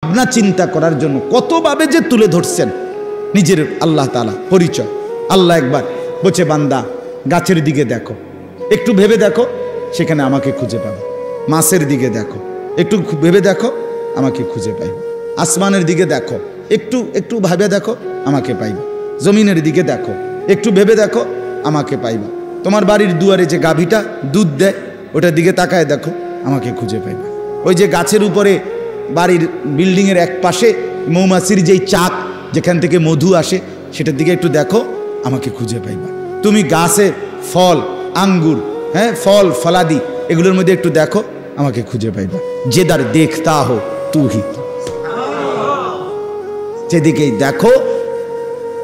ভাবনা চিন্তা করার জন্য কতভাবে যে তুলে ধরছেন নিজের আল্লাহ তাআলা পরিচয়। আল্লাহ একবার বলছে, বান্দা গাছের দিকে দেখো, একটু ভেবে দেখো, সেখানে আমাকে খুঁজে পাবে। মাছের দিকে দেখো, একটু ভেবে দেখো, আমাকে খুঁজে পাইবে। আসমানের দিকে দেখো, একটু ভাবে দেখো, আমাকে পাইবে। জমিনের দিকে দেখো, একটু ভেবে দেখো, আমাকে পাইবা। তোমার বাড়ির দুয়ারে যে গাভীটা দুধ দেয়, ওটার দিকে তাকায় দেখো, আমাকে খুঁজে পাইবা। ওই যে গাছের উপরে বাড়ির বিল্ডিংয়ের এক পাশে মৌমাছির যেই চাক, যেখান থেকে মধু আসে, সেটার দিকে একটু দেখো, আমাকে খুঁজে পাইবা। তুমি গাছে ফল, আঙ্গুর, হ্যাঁ, ফল ফলাদি, এগুলোর মধ্যে একটু দেখো, আমাকে খুঁজে পাইবা। যেদার দেখতা হো তু হি তু, যেদিকেই দেখো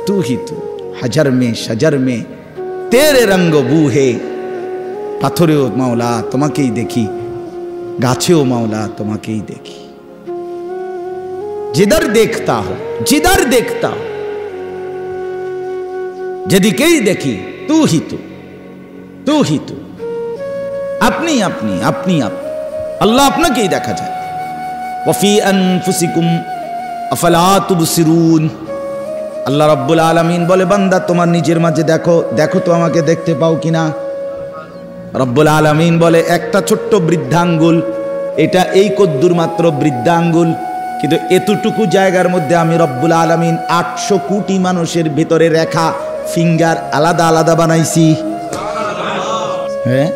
তু হি তু। হাজার মে সাজার মে তেরে রঙ্গ বু হে। পাথরেও মাওলা তোমাকেই দেখি, গাছেও মাওলা তোমাকেই দেখি। जिधर देखता हो, जिधर देखता हो, যেদিকেই দেখি তু হি তু, তু হি তু। আপনি আপনি আপনি আপনি, আল্লাহ আপনাকেই দেখা যায়। ওয়াফি আনফুসিকুম আফালা তুবসিরুন। আল্লাহ রাব্বুল আলামিন বলে, বান্দা তোমার নিজের মাঝে দেখো, দেখো তো আমাকে দেখতে পাও কিনা। রব্বুল আলামিন বলে, একটা ছোট্ট বৃদ্ধাঙ্গুল, এটা এই কদ্দুর মাত্র বৃদ্ধাঙ্গুল, কিন্তু এতটুকু জায়গার মধ্যে আমি রব্বুল আলামিন 800 কোটি মানুষের ভিতরে রেখা ফিঙ্গার আলাদা আলাদা বানাইছি। হ্যাঁ,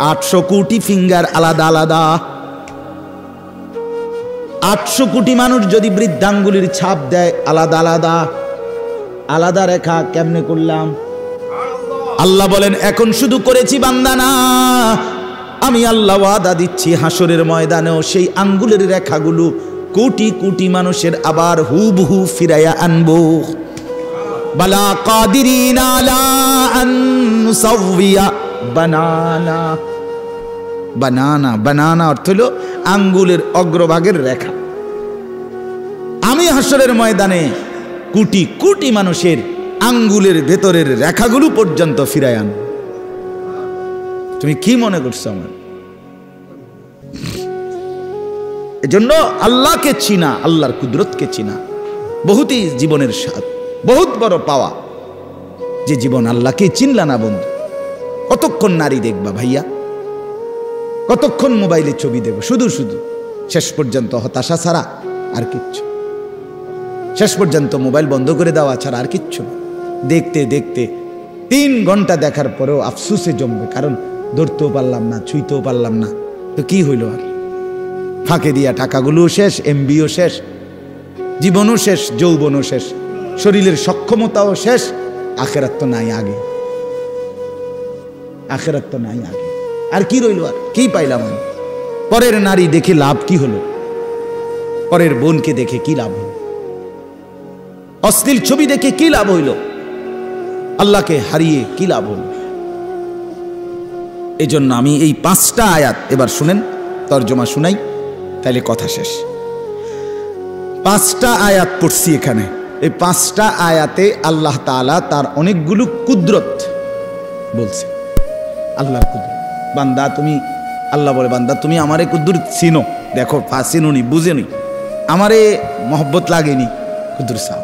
800 কোটি ফিঙ্গার আলাদা আলাদা। 800 কোটি মানুষ যদি বৃদ্ধাঙ্গুলির ছাপ দেয় আলাদা আলাদা, আলাদা রেখা কেমনে করলাম? আল্লাহ বলেন, এখন শুধু করেছি বান্দা না, আমি আল্লাহ ওয়াদা দিচ্ছি হাসরের ময়দানেও সেই আঙ্গুলের রেখাগুলো কোটি কোটি মানুষের আবার হুবহু ফিরাইয়া আনবো। বালা কাদিরিন আলা আন নুসাউইয়া বানানা। বানানা, বানানা অর্থ হলো আঙ্গুলের অগ্রভাগের রেখা। আমি হাসরের ময়দানে কোটি কোটি মানুষের আঙ্গুলের ভেতরের রেখাগুলো পর্যন্ত ফিরাই আন। তুমি কি মনে করছো আমার? এজন্য আল্লাহকে চিনা, আল্লাহর কুদরতকে চিনা বহুতই জীবনের স্বাদ, বহুত বড় পাওয়া। যে জীবন আল্লাহকে চিনলা না বন্ধু, কতক্ষণ নারী দেখবা ভাইয়া, কতক্ষণ মোবাইলে ছবি দেব, শুধু শুধু শেষ পর্যন্ত হতাশা ছাড়া আর কিচ্ছু। শেষ পর্যন্ত মোবাইল বন্ধ করে দেওয়া ছাড়া আর কিচ্ছু। দেখতে দেখতে 3 ঘন্টা দেখার পরেও আফসুসে জমবে, কারণ ধরতেও পারলাম না, ছুঁইতেও পারলাম না। তো কি হইল আর? ফাঁকে দিয়া টাকাগুলোও শেষ, এমবিও শেষ, জীবনও শেষ, যৌবনও শেষ, শরীরের সক্ষমতাও শেষ। আখেরাত তো নাই আগে, আখেরাত তো নাই আগে। আর কি রইল? আর কি পাইলাম আমি? পরের নারী দেখে লাভ কি হলো? পরের বোনকে দেখে কি লাভ হলো? অশ্লীল ছবি দেখে কি লাভ হইল? আল্লাহকে হারিয়ে কি লাভ হলো? এই জন্য আমি এই 5টা আয়াত এবার শুনেন, তর্জমা শুনাই, তাইলে কথা শেষ। 5টা আয়াত পড়ছি এখানে। এই 5টা আয়াতে আল্লাহ তাআলা তার অনেকগুলো কুদরত বলছে। আল্লাহর কুদরত। বান্দা তুমি, আল্লাহ বলে, বান্দা তুমি আমারে কুদরত চিনো, দেখো চিনুনি, বুঝেনি, আমারে মহব্বত লাগেনি, কুদরত চাও।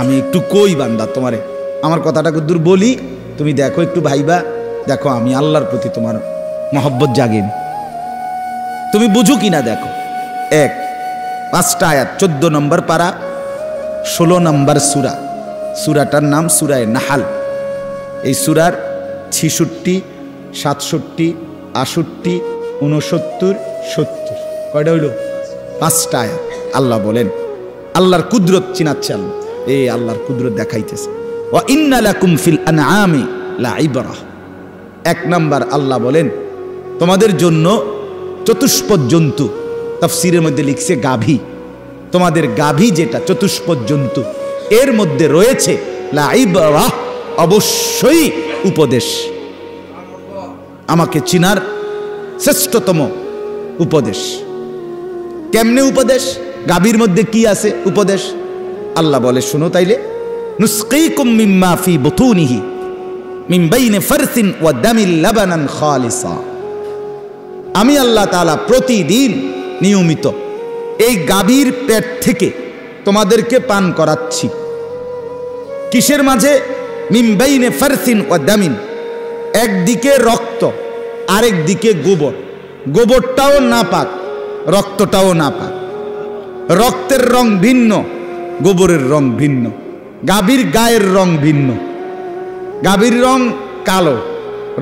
আমি একটু কই বান্দা তোমারে, আমার কথাটা কুদুর বলি, তুমি দেখো, একটু ভাইবা দেখো আমি আল্লাহর প্রতি তোমার মহব্বত জাগেনি, তুমি বুঝো কিনা দেখো। 5টা আয়াত, 14 নম্বর পারা, 16 নম্বর সূরা। সূরাটার নাম সূরায়ে নাহাল। এই সূরার 66, 67, 68, 69, 70 কয়টা হইল? 5টা আয়াত। আল্লাহ বলেন, আল্লাহর কুদরত চিনাচ্ছে আল্লাহ, এই আল্লাহর কুদরত দেখাইতেছে। ওয়া ইন্না লাকুম ফিল আনআমি লাইবরা। 1 নাম্বার আল্লাহ বলেন, তোমাদের জন্য চতুষ্পদ জন্তু, তাফসীরের মধ্যে লিখছে গাভী, তোমাদের গাভী যেটা চতুষ্পদ জন্তু, এর মধ্যে রয়েছে লাইবরা, অবশ্যই উপদেশ। আমাকে চিনার শ্রেষ্ঠতম উপদেশ। কেমনে উপদেশ? গাভীর মধ্যে কি আছে উপদেশ? আল্লাহ বলে, শোনো তাইলে, নুসকিকুম মিম্মা ফি বুতুনিহি মিন বাইনি ফারসিন ওয়া দামিল লাবানান খালিসা। আমি আল্লাহ তাআলা প্রতিদিন নিয়মিত এই গাভীর পেট থেকে তোমাদেরকে পান করাচ্ছি। কিসের মাঝে? মিন বাইনে ফারসিন ওয়া দামিন, একদিকে রক্ত আরেক দিকে গোবর। গোবরটাও নাপাক, রক্তটাও নাপাক। রক্তের রং ভিন্ন, গোবরের রং ভিন্ন। গাভীর গায়ের রং ভিন্ন, গাভীর রং কালো,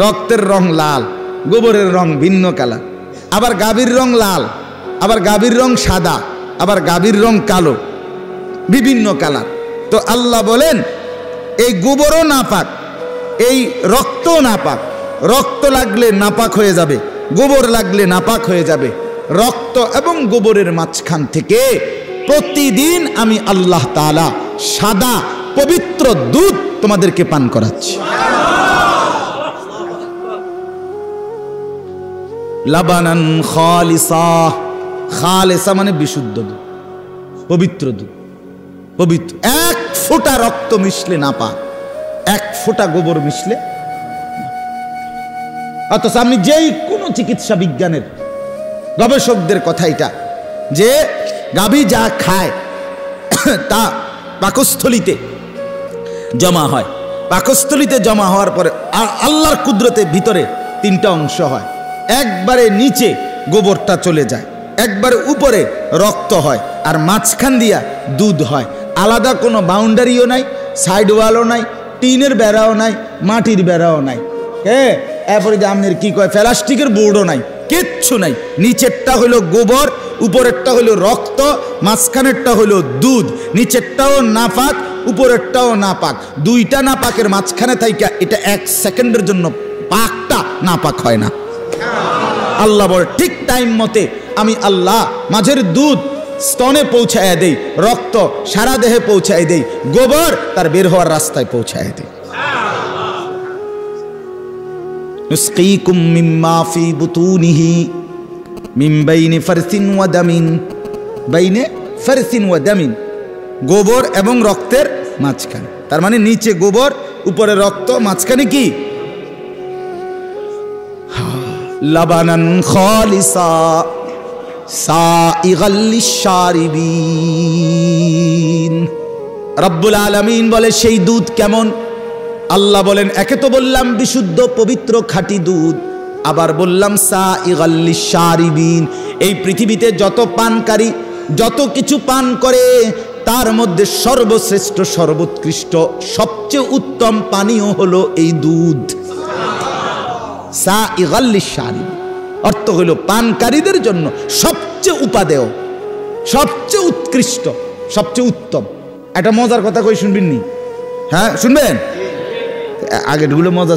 রক্তের রং লাল, গোবরের রং ভিন্ন কালার। আবার গাভীর রং লাল, আবার গাভীর রং সাদা, আবার গাভীর রং কালো, বিভিন্ন কালার। তো আল্লাহ বলেন এই গোবরও নাপাক, এই রক্তও নাপাক। রক্ত লাগলে নাপাক হয়ে যাবে, গোবর লাগলে নাপাক হয়ে যাবে। রক্ত এবং গোবরের মাঝখান থেকে প্রতিদিন আমি আল্লাহ তাআলা সাদা পবিত্র দুধ তোমাদেরকে পান করাচ্ছি। লাবানান খালিসা, খালিসা মানে বিশুদ্ধ দুধ, পবিত্র দুধ, পবিত্র। এক ফোঁটা রক্ত মিশলে নাপাক, এক ফোঁটা গোবর মিশলে। অথচ আমি যেই কোনো চিকিৎসা বিজ্ঞানের গবেষকদের কথা এটা, যে গাভী যা খায় তা পাকস্থলিতে জমা হয়। পাকস্থলিতে জমা হওয়ার পরে আল্লাহর কুদরতে ভিতরে তিনটা অংশ হয়। একবারে নিচে গোবরটা চলে যায়, একবারে উপরে রক্ত হয়, আর মাঝখান দিয়া দুধ হয়। আলাদা কোনো বাউন্ডারিও নাই, সাইড ওয়ালও নাই, টিনের বেড়াও নাই, মাটির বেড়াও নাই। হ্যাঁ, এরপরে যে আপনার কি কয় প্লাস্টিকের বোর্ডও নাই, কিচ্ছু নাই। নিচেরটা হলো গোবর, উপরেরটা হলো রক্ত, মাঝখানেরটা হলো দুধ। নিচেরটাও নাপাক, উপরেরটাও নাপাক। দুইটা নাপাকের মাঝখানে থাইকা এটা 1 সেকেন্ডের জন্য পাকটা নাপাক হয় না। আল্লাহ বলে ঠিক টাইম মতে আমি আল্লাহ মাঝের দুধ স্তনে পৌঁছায় দেই, রক্ত সারা দেহে পৌঁছায় দেই, গোবর তার বের হওয়ার রাস্তায় পৌঁছায় দেই। নুসকিকুম মিম্মা ফি বুতুনিহি মিন বাইনি ফারসিন ওয়া দামিন, বাইনে ফারসিন ওয়া দামিন, গোবর এবং রক্তের মাঝখানে। তার মানে নিচে গোবর, উপরে রক্ত, মাঝখানে কি? লাবানান খালিসা সাইগাল লিশারিবিন। রব্বুল আলামিন বলে সেই দুধ কেমন? আল্লাহ বলেন একে তো বললাম বিশুদ্ধ পবিত্র খাঁটি দুধ, আবার বললাম সাইগাল লিশারিবিন। এই পৃথিবীতে যত পানকারী যত কিছু পান করে তার মধ্যে সর্বশ্রেষ্ঠ, সর্বোৎকৃষ্ট, সবচেয়ে উত্তম পানীয় হলো এই দুধ। সাইগাল লিশারিবিন অর্থ হলো পানকারীদের জন্য সবচেয়ে উপাদেয়, সবচেয়ে উৎকৃষ্ট, সবচেয়ে উত্তম। একটা মজার কথা কই শুনবেন নি? হ্যাঁ শুনবেন? আগেরগুলো মজা